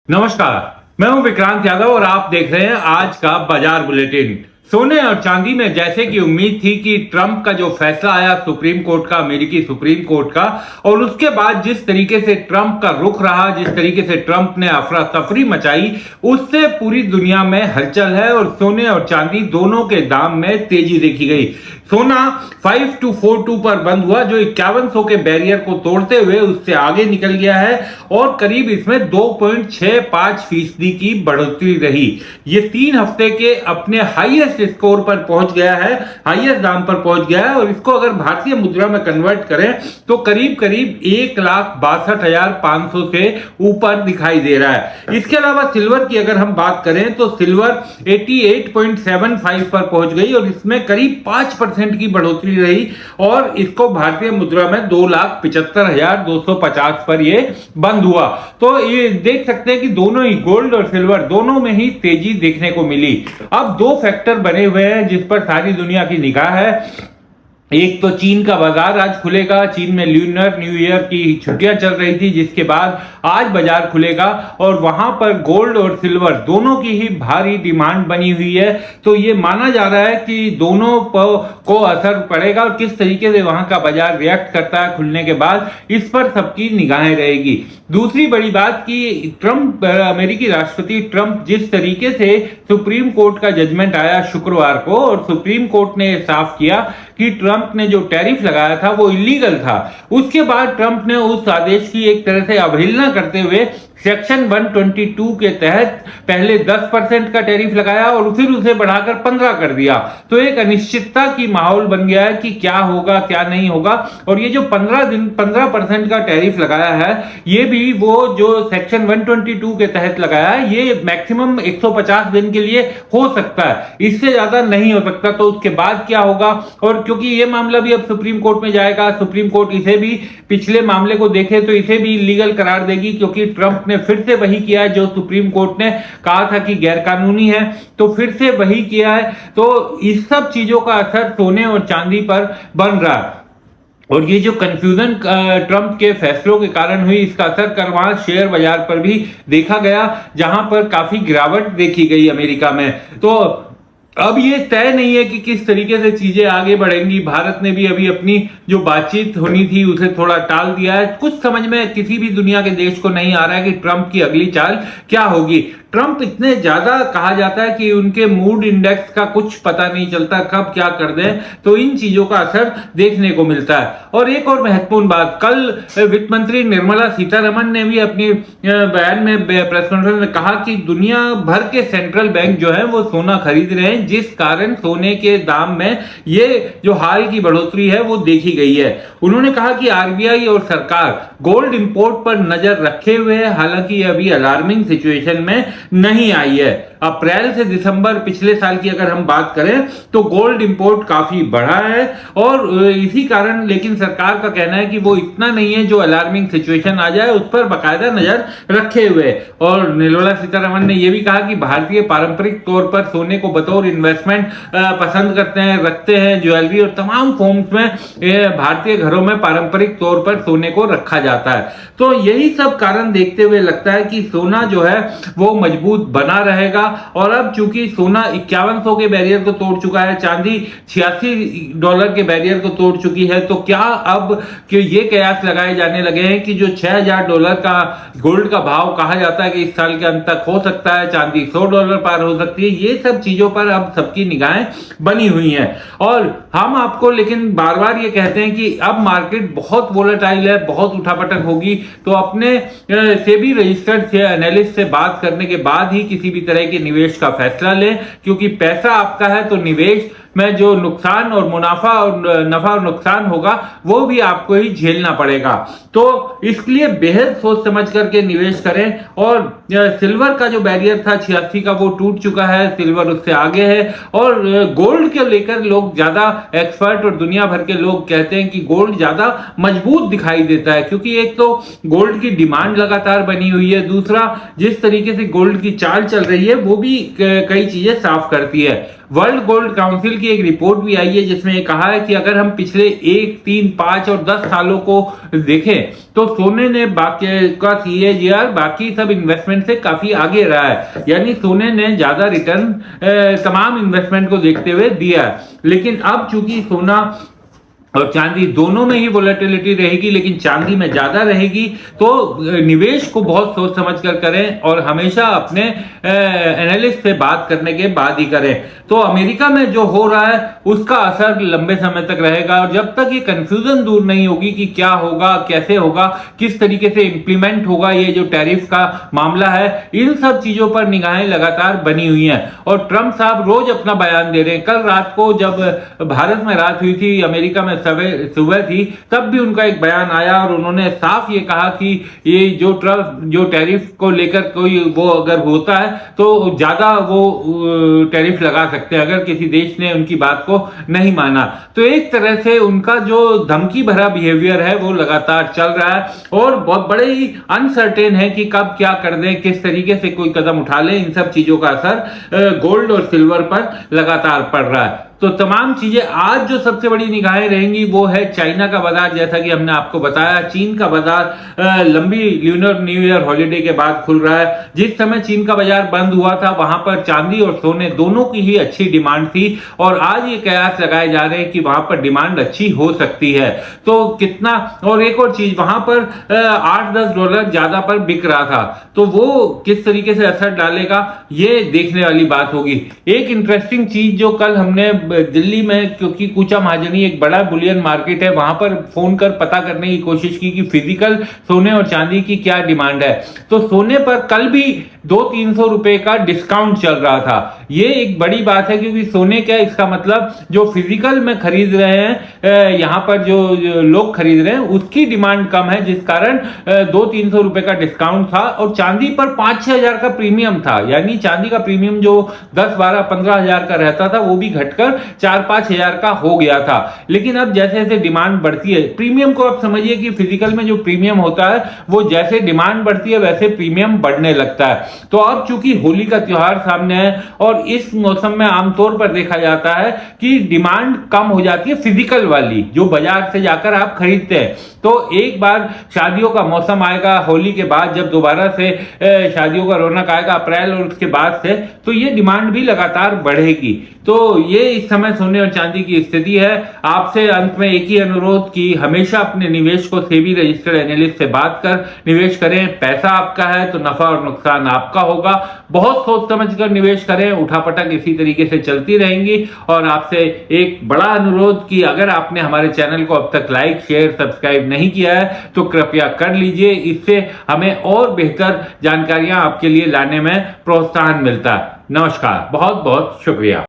नमस्कार, मैं हूं विक्रांत यादव और आप देख रहे हैं आज का बाजार बुलेटिन। सोने और चांदी में जैसे कि उम्मीद थी कि ट्रंप का जो फैसला आया सुप्रीम कोर्ट का, अमेरिकी सुप्रीम कोर्ट का, और उसके बाद जिस तरीके से ट्रंप का रुख रहा, जिस तरीके से ट्रंप ने अफरा तफरी मचाई, उससे पूरी दुनिया में हलचल है और सोने और चांदी दोनों के दाम में तेजी देखी गई। सोना 5242 पर बंद हुआ, जो 5100 के बैरियर को तोड़ते हुए उससे आगे निकल गया है और करीब इसमें 2.65% की बढ़ोतरी रही। ये 3 हफ्ते के अपने हाईएस्ट स्कोर पर पहुंच गया है, हाईएस्ट दाम पर पहुंच गया है और इसको अगर भारतीय मुद्रा में कन्वर्ट करें तो करीब करीब 1,62,500 से ऊपर दिखाई दे रहा है। इसके अलावा सिल्वर की अगर हम बात करें तो सिल्वर 88.75 पर पहुंच गई और इसमें करीब 5% की बढ़ोतरी रही और इसको भारतीय मुद्रा में 2,75,250 पर ये बंद हुआ। तो ये देख सकते हैं कि दोनों ही गोल्ड और सिल्वर दोनों में ही तेजी देखने को मिली। अब 2 फैक्टर बने हुए हैं जिस पर सारी दुनिया की निगाह है। एक तो चीन का बाजार आज खुलेगा। चीन में ल्यूनर न्यू ईयर की छुट्टियां चल रही थी, जिसके बाद आज बाजार खुलेगा और वहां पर गोल्ड और सिल्वर दोनों की ही भारी डिमांड बनी हुई है। तो ये माना जा रहा है कि दोनों को असर पड़ेगा और किस तरीके से वहां का बाजार रिएक्ट करता है खुलने के बाद, इस पर सबकी निगाहें रहेगी। दूसरी बड़ी बात कि ट्रंप, अमेरिकी राष्ट्रपति ट्रंप जिस तरीके से सुप्रीम कोर्ट का जजमेंट आया शुक्रवार को और सुप्रीम कोर्ट ने साफ किया कि ट्रंप ने जो टैरिफ लगाया था वो इलीगल था, उसके बाद ट्रंप ने उस आदेश की एक तरह से अवहेलना करते हुए सेक्शन 122 के तहत पहले 10% का टैरिफ लगाया और फिर उसे बढ़ाकर 15 कर दिया। तो एक अनिश्चितता की माहौल बन गया है कि क्या होगा क्या नहीं होगा। और ये जो 15% का टैरिफ लगाया है, ये भी वो जो सेक्शन 122 के तहत लगाया है, ये मैक्सिमम 150 दिन के लिए हो सकता है, इससे ज्यादा नहीं हो सकता। तो उसके बाद क्या होगा, और क्योंकि ये मामला भी अब सुप्रीम कोर्ट में जाएगा, सुप्रीम कोर्ट इसे भी, पिछले मामले को देखे तो इसे भी इलीगल करार देगी, क्योंकि ट्रंप ने फिर से वही किया है जो सुप्रीम कोर्ट ने कहा था कि गैरकानूनी है, तो फिर से वही किया है। तो इस सब चीजों का असर सोने और चांदी पर बन रहा है और ये जो कंफ्यूजन ट्रंप के फैसलों के कारण हुई, इसका असर करवा शेयर बाजार पर भी देखा गया, जहां पर काफी गिरावट देखी गई अमेरिका में। तो अब ये तय नहीं है कि किस तरीके से चीजें आगे बढ़ेंगी। भारत ने भी अभी अपनी जो बातचीत होनी थी उसे थोड़ा टाल दिया है। कुछ समझ में किसी भी दुनिया के देश को नहीं आ रहा है कि ट्रंप की अगली चाल क्या होगी। ट्रंप इतने ज्यादा कहा जाता है कि उनके मूड इंडेक्स का कुछ पता नहीं चलता, कब क्या कर दें, तो इन चीजों का असर देखने को मिलता है। और एक और महत्वपूर्ण बात, कल वित्त मंत्री निर्मला सीतारमण ने भी अपनी बयान में, प्रेस कॉन्फ्रेंस में कहा कि दुनिया भर के सेंट्रल बैंक जो है वो सोना खरीद रहे हैं, जिस कारण सोने के दाम में ये जो हाल की बढ़ोतरी है वो देखी गई है। उन्होंने कहा कि आरबीआई और सरकार गोल्ड इंपोर्ट पर नजर रखे हुए है, हालांकि अभी अलार्मिंग सिचुएशन में नहीं आई है। अप्रैल से दिसंबर पिछले साल की अगर हम बात करें तो गोल्ड इंपोर्ट काफी बढ़ा है और इसी कारण, लेकिन सरकार का कहना है कि वो इतना नहीं है जो अलार्मिंग सिचुएशन आ जाए उस पर बाकायदा नजर रखे हुए। और निर्मला सीतारमण ने यह भी कहा कि भारतीय पारंपरिक तौर पर सोने को बतौर इन्वेस्टमेंट पसंद करते हैं, रखते हैं। ज्वेलरी और तमाम फॉर्म्स में भारतीय घरों में पारंपरिक तौर पर सोने को रखा जाता है। तो यही सब कारण देखते हुए लगता है कि सोना जो है वो मजबूत बना रहेगा। और अब चूंकि सोना 5100 के बैरियर को तोड़ चुका है, चांदी $86 के बैरियर को तोड़ चुकी है, तो क्या अब ये कयास लगाए जाने लगे हैं कि जो $6000 का गोल्ड का भाव कहा जाता है कि इस साल के अंत तक हो सकता है, चांदी $100 पार हो सकती है। ये सब चीजों पर अब सबकी निगाहें बनी हुई हैं। और हम आपको लेकिन बार बार ये कहते हैं कि अब मार्केट बहुत वोलेटाइल है, बहुत उठापटक होगी, तो अपने सेबी रजिस्टर्ड एनालिस्ट से बात करने के बाद ही किसी भी तरह के निवेश का फैसला लें, क्योंकि पैसा आपका है तो निवेश में जो नुकसान और मुनाफा और नफा और नुकसान होगा वो भी आपको ही झेलना पड़ेगा। तो इसलिए बेहद सोच समझ करके निवेश करें। और सिल्वर का जो बैरियर था 86 का, वो टूट चुका है, सिल्वर उससे आगे है। और गोल्ड के लेकर लोग ज्यादा एक्सपर्ट और दुनिया भर के लोग कहते हैं कि गोल्ड ज्यादा मजबूत दिखाई देता है, क्योंकि एक तो गोल्ड की डिमांड लगातार बनी हुई है, दूसरा जिस तरीके से गोल्ड की चाल चल रही है वो भी कई चीजें साफ करती है। वर्ल्ड गोल्ड काउंसिल की एक रिपोर्ट भी आई है जिसमें ये कहा है कि अगर हम पिछले 1, 3, 5 और 10 सालों को देखें तो सोने ने बाकी का CAGR बाकी सब इन्वेस्टमेंट से काफी आगे रहा है, यानी सोने ने ज्यादा रिटर्न तमाम इन्वेस्टमेंट को देखते हुए दिया है। लेकिन अब चूंकि सोना और चांदी दोनों में ही वोलेटिलिटी रहेगी, लेकिन चांदी में ज्यादा रहेगी, तो निवेश को बहुत सोच समझ कर करें और हमेशा अपने एनालिस्ट से बात करने के बाद ही करें। तो अमेरिका में जो हो रहा है उसका असर लंबे समय तक रहेगा, और जब तक ये कंफ्यूजन दूर नहीं होगी कि क्या होगा, कैसे होगा, किस तरीके से इंप्लीमेंट होगा ये जो टैरिफ का मामला है, इन सब चीजों पर निगाहें लगातार बनी हुई हैं। और ट्रंप साहब रोज अपना बयान दे रहे हैं। कल रात को जब भारत में रात हुई थी, अमेरिका में सुबह थी, तब भी उनका एक बयान आया और उन्होंने साफ ये कहा कि ये जो टैरिफ को लेकर कोई वो अगर होता है तो ज्यादा वो टैरिफ लगा सकते हैं अगर किसी देश ने उनकी बात को नहीं माना। तो एक तरह से उनका जो धमकी भरा बिहेवियर है वो लगातार चल रहा है और बहुत बड़े ही अनसर्टेन है कि कब क्या कर दें, किस तरीके से कोई कदम उठा लें। इन सब चीजों का असर गोल्ड और सिल्वर पर लगातार पड़ रहा है। तो तमाम चीजें आज जो सबसे बड़ी निगाहें रहेंगी वो है चाइना का बाजार, जैसा कि हमने आपको बताया। चीन का बाजार लंबी ल्यूनर न्यू ईयर हॉलिडे के बाद खुल रहा है। जिस समय चीन का बाजार बंद हुआ था वहां पर चांदी और सोने दोनों की ही अच्छी डिमांड थी, और आज ये कयास लगाए जा रहे हैं कि वहां पर डिमांड अच्छी हो सकती है। तो कितना, और एक और चीज, वहां पर $8-10 ज्यादा पर बिक रहा था, तो वो किस तरीके से असर डालेगा ये देखने वाली बात होगी। एक इंटरेस्टिंग चीज जो कल हमने दिल्ली में, क्योंकि कूचा महाजनी एक बड़ा बुलियन मार्केट है, वहां पर फोन कर पता करने की कोशिश की कि फिजिकल सोने और चांदी की क्या डिमांड है। तो सोने पर कल भी 200-300 रुपए का डिस्काउंट चल रहा था। ये एक बड़ी बात है, क्योंकि सोने क्या, इसका मतलब जो फिजिकल में खरीद रहे हैं, यहां पर जो लोग खरीद रहे हैं उसकी डिमांड कम है, जिस कारण 200-300 रुपए का डिस्काउंट था। और चांदी पर 5-6 हजार का प्रीमियम था, यानी चांदी का प्रीमियम जो 10-12-15 हजार का रहता था वो भी घटकर 4-5 हजार का हो गया था। लेकिन अब जैसे जैसे डिमांड बढ़ती है, प्रीमियम को आप समझिए कि फिजिकल में जो प्रीमियम होता है वो जैसे डिमांड बढ़ती है वैसे प्रीमियम बढ़ने लगता है। तो अब चूंकि होली का त्योहार सामने है और इस मौसम में आमतौर पर देखा जाता है कि डिमांड कम हो जाती है फिजिकल वाली, जो बाजार से जाकर आप खरीदते हैं। तो एक बार शादियों का मौसम आएगा होली के बाद, जब दोबारा से शादियों का रौनक आएगा अप्रैल और उसके बाद से, तो ये डिमांड भी लगातार बढ़ेगी। तो ये इस समय सोने और चांदी की स्थिति है। आपसे अंत में एक ही अनुरोध कि हमेशा अपने निवेश को सेबी रजिस्टर्ड एनालिस्ट से बात कर निवेश करें। पैसा आपका है तो नफा और नुकसान आपका होगा। बहुत सोच समझ कर निवेश करें, उठापटक इसी तरीके से चलती रहेंगी। और आपसे एक बड़ा अनुरोध कि अगर आपने हमारे चैनल को अब तक लाइक, शेयर, सब्सक्राइब नहीं किया है तो कृपया कर लीजिए। इससे हमें और बेहतर जानकारियां आपके लिए लाने में प्रोत्साहन मिलता है। नमस्कार, बहुत बहुत शुक्रिया।